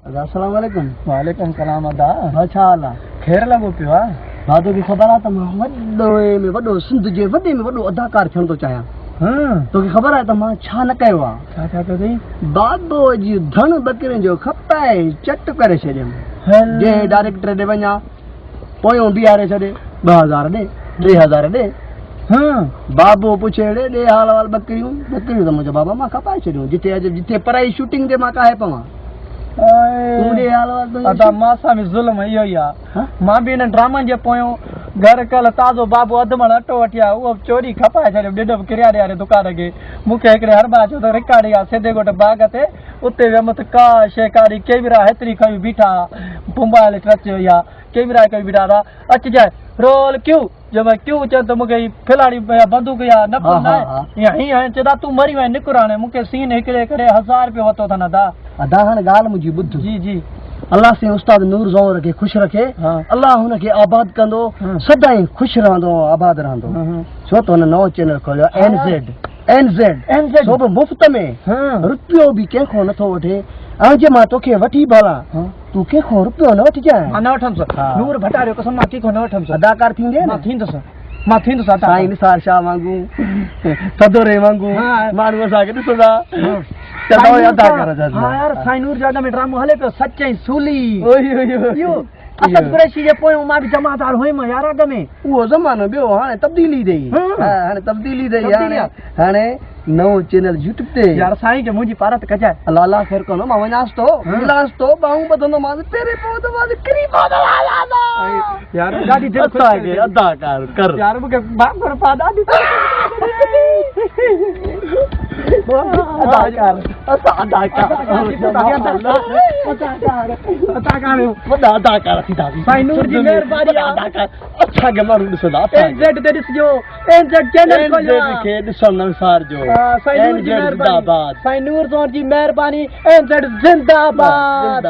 अस्सलाम वालेकुम। वालेकुम सलाम अदा। छा हाल आहे? खैर लॻो पियो आहे। हा तोखे ख़बर आहे त मां वॾो सिंध जे वॾे में वॾो अदाकार थियण थो चाहियां। तोखे ख़बर आहे त मां छा न कयो आहे? छा छा कयो अथई? बाबो जी धण बकरियुनि जो खपाए चट करे छॾियमि। जंहिं डायरेक्टर ॾे वञा पोयों बीहारे छॾे 2000 ॾे 3000 ॾे। बाबो पुछे ॾे हाल वाल बकरियूं त मुंहिंजो बाबा मां खपाए छॾियूं। जिथे पराई शूटिंग ते मां काहे पवां। मां में ज़ुल्म इहो ई आहे। मां बि हिन ड्रामनि जे पोयों घर कल्ह ताज़ो बाबू अधु मण अटो वठी आयो, उहो चोरी खपाए छॾियो ॾिढो किरियारे वारे दुकान खे। मूंखे हिकिड़े हरबा चयो त रिकार्डिंग आहे सिधे गोट बाग ते, उते वियमि त का शइ काड़ी कैमरा हेतिरी खई बीठा मोबाइल टच या कैमरा कई बीठा था। अचिजांइ रोल क्यू जो भाई क्यू चयो त मूंखे खिलाड़ी बंदूक या न हीअं हीअं चवंदा तूं मरी वञ निकिर। हाणे मूंखे सीन हिकिड़े करे 1000 रुपयो वरितो अथनि अदा। अदा हाणे ॻाल्हि मुंहिंजी ॿुध। जी जी। अल्लाह से उस्ताद नूर ज़ौर खे ख़ुशि रखे। अल्लाह हुनखे आबाद कंदो, सदाईं ख़ुशि रहंदो, आबाद रहंदो। छो त हुन नओं चैनल खोलियो NZ सो बि मुफ़्त में। रुपयो बि कंहिंखो नथो वठे। ऐं जे मां तोखे वठी भला तूं कंहिंखो रुपयो न वठिजांइ। न वठंदुसि नूर भटारियो कसम मां कंहिंखो न वठंदुसि। अदाकार थींदे मां थींदुसि साईं निसार शाह वांगुरु सदोरे वांगुरु माण्हू असांखे ॾिसंदा। यार साईं नूर जाग में ड्रामो हले पियो सच्चाई सूली असद कुरैशी जे पोयों मां बि जमादार हुयमि यार अॻ में। उहो ज़मानो ॿियो हाणे तब्दीली अथई। हाणे तब्दीली अथई। हाणे नओं चैनल यूट्यूब ते। यार साईं जो मुंहिंजी पारत कजाए। अल्लाह अल्लाह ख़ैर कंदो। मां वञांसि थो मिलांसि थो ॿाहूं ॿधंदोमांसि पेरे पवंदोमांसि किरी पवंदोमांसि। यार ॾाढी दिलि ख़ुशि अदाकार कर यार मूंखे बाबर पा ॾाढी अदाकार असां अदाकार वॾा अदाकार थींदासीं। साईं नूर जी महिरबानी अदाकार असांखे माण्हू ॾिसंदा। NZ ते ॾिसजो NZ चैनल खोलियो खे ॾिसण विसारजो। साईं नूर जी महिरबानी। साईं नूर ज़ौर जी महिरबानी NZ जिंदाबाद।